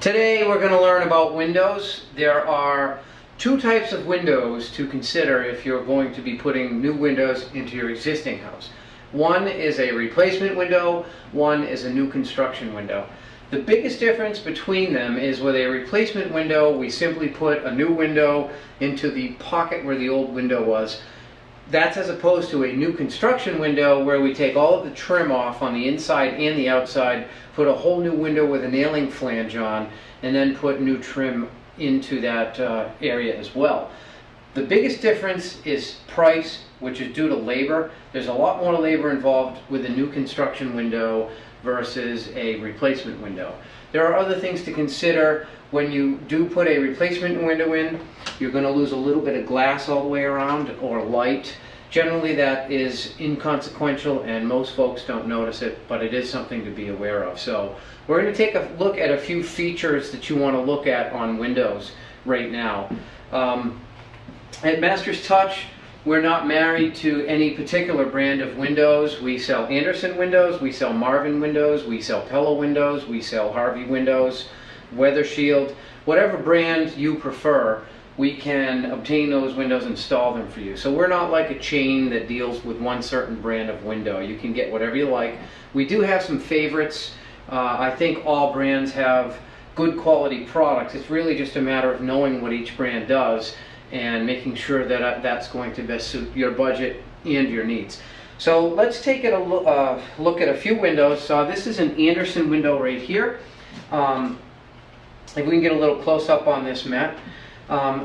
Today we're going to learn about windows. There are two types of windows to consider if you're going to be putting new windows into your existing house. One is a replacement window, one is a new construction window. The biggest difference between them is with a replacement window, we simply put a new window into the pocket where the old window was. That's as opposed to a new construction window where we take all of the trim off on the inside and the outside, put a whole new window with a nailing flange on, and then put new trim into that area as well. The biggest difference is price, which is due to labor. There's a lot more labor involved with a new construction window versus a replacement window. There are other things to consider. When you do put a replacement window in, you're going to lose a little bit of glass all the way around, or light. Generally that is inconsequential and most folks don't notice it, but it is something to be aware of. So we're going to take a look at a few features that you want to look at on windows right now. At Masters Touch, we're not married to any particular brand of windows. We sell Andersen windows, we sell Marvin windows, we sell Pella windows, we sell Harvey windows, Weather Shield. Whatever brand you prefer, we can obtain those windows and install them for you. So we're not like a chain that deals with one certain brand of window. You can get whatever you like. We do have some favorites. I think all brands have good quality products. It's really just a matter of knowing what each brand does and making sure that that's going to best suit your budget and your needs. So let's take a look at a few windows. This is an Andersen window right here. If we can get a little close up on this, Matt.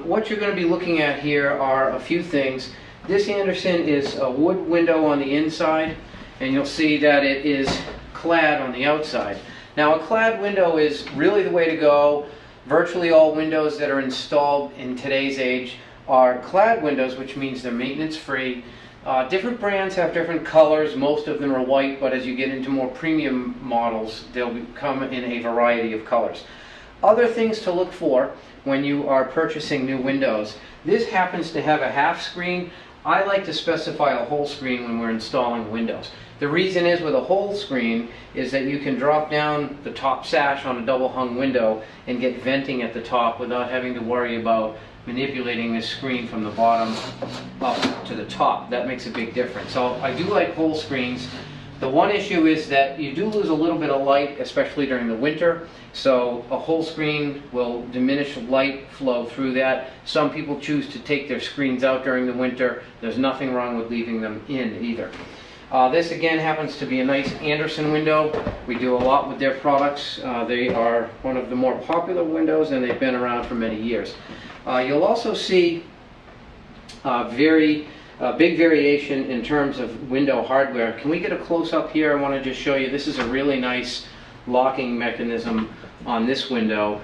What you're going to be looking at here are a few things. This Andersen is a wood window on the inside, and you'll see that it is clad on the outside. Now, a clad window is really the way to go. Virtually all windows that are installed in today's age are clad windows, which means they're maintenance free. Different brands have different colors. Most of them are white, but as you get into more premium models, they'll come in a variety of colors. Other things to look for when you are purchasing new windows. This happens to have a half screen. I like to specify a whole screen when we're installing windows. The reason is with a whole screen is that you can drop down the top sash on a double hung window and get venting at the top without having to worry about manipulating this screen from the bottom up to the top. That makes a big difference. So I do like whole screens. The one issue is that you do lose a little bit of light, especially during the winter. So a whole screen will diminish light flow through that. Some people choose to take their screens out during the winter. There's nothing wrong with leaving them in either. This again happens to be a nice Andersen window. We do a lot with their products. They are one of the more popular windows and they've been around for many years. You'll also see big variation in terms of window hardware. Can we get a close-up here? I want to just show you. This is a really nice locking mechanism on this window.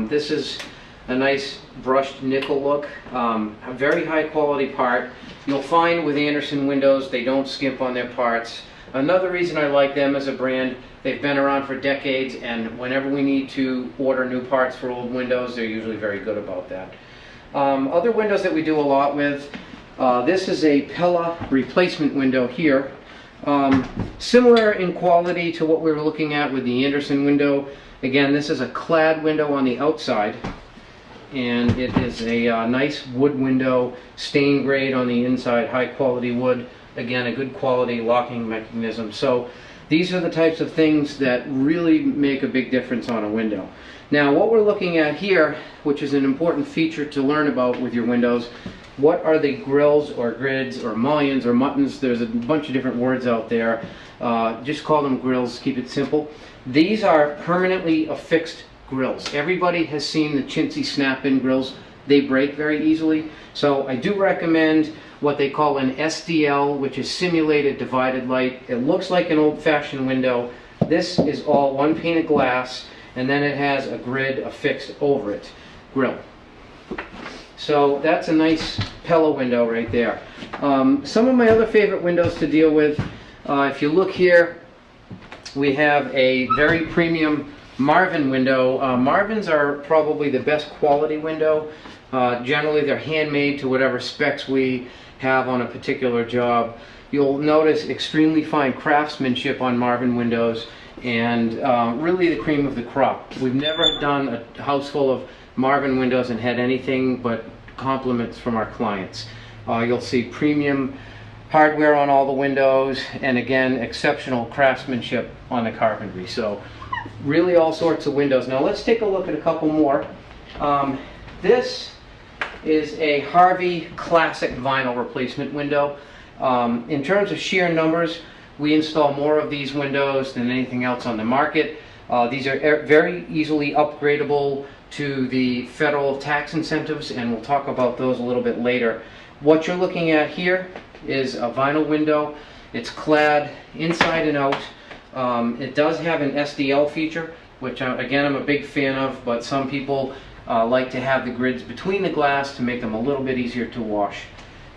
This is a nice brushed nickel look, a very high quality part. You'll find with Andersen windows they don't skimp on their parts. Another reason I like them as a brand, they've been around for decades, and whenever we need to order new parts for old windows, they're usually very good about that. Other windows that we do a lot with, this is a Pella replacement window here. Similar in quality to what we were looking at with the Andersen window. Again, this is a clad window on the outside, and it is a nice wood window, stain grade on the inside, high quality wood. Again, a good quality locking mechanism. So these are the types of things that really make a big difference on a window. Now, what we're looking at here, which is an important feature to learn about with your windows, what are the grills or grids or mullions or muttons? There's a bunch of different words out there. Just call them grills, keep it simple. These are permanently affixed grills. Everybody has seen the chintzy snap-in grills. They break very easily. So I do recommend what they call an SDL, which is simulated divided light. It looks like an old-fashioned window. This is all one pane of glass, and then it has a grid affixed over it, grill. So that's a nice Pella window right there. Some of my other favorite windows to deal with, if you look here, we have a very premium Marvin window. Marvins are probably the best quality window. Generally they're handmade to whatever specs we have on a particular job. You'll notice extremely fine craftsmanship on Marvin windows, and really the cream of the crop. We've never done a house full of Marvin windows and had anything but compliments from our clients. You'll see premium hardware on all the windows, and again, exceptional craftsmanship on the carpentry. So really all sorts of windows. Now let's take a look at a couple more. This is a Harvey Classic vinyl replacement window. In terms of sheer numbers, we install more of these windows than anything else on the market. These are very easily upgradable to the federal tax incentives, and we'll talk about those a little bit later. What you're looking at here is a vinyl window. It's clad inside and out. It does have an SDL feature, which again I'm a big fan of, but some people like to have the grids between the glass to make them a little bit easier to wash.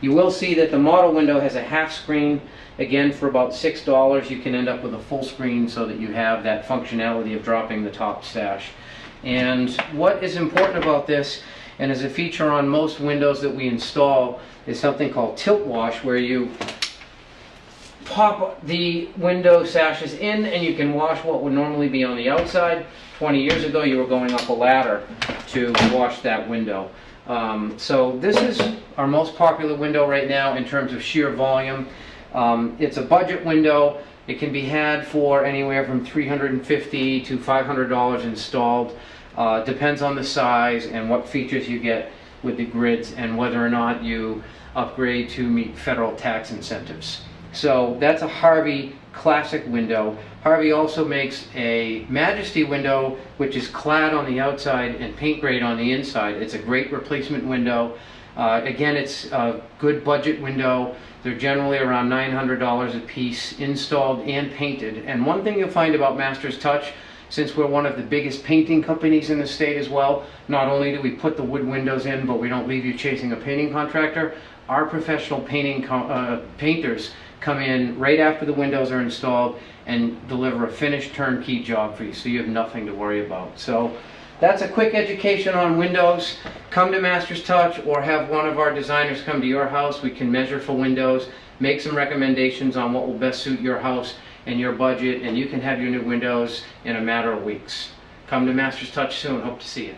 You will see that the model window has a half screen. Again, for about $6 you can end up with a full screen so that you have that functionality of dropping the top sash. And what is important about this, and is a feature on most windows that we install, is something called tilt wash, where you pop the window sashes in and you can wash what would normally be on the outside. 20 years ago you were going up a ladder to wash that window. So this is our most popular window right now in terms of sheer volume. It's a budget window. It can be had for anywhere from $350 to $500 installed. Depends on the size and what features you get with the grids and whether or not you upgrade to meet federal tax incentives. So that's a Harvey Classic window. Harvey also makes a Majesty window, which is clad on the outside and paint grade on the inside. It's a great replacement window. Again, it's a good budget window. They're generally around $900 a piece, installed and painted. And one thing you'll find about Masters Touch, since we're one of the biggest painting companies in the state as well, not only do we put the wood windows in, but we don't leave you chasing a painting contractor. Our professional painters come in right after the windows are installed and deliver a finished turnkey job for you, so you have nothing to worry about. So that's a quick education on windows. Come to Masters Touch or have one of our designers come to your house. We can measure for windows, make some recommendations on what will best suit your house and your budget, and you can have your new windows in a matter of weeks. Come to Masters Touch soon. Hope to see you.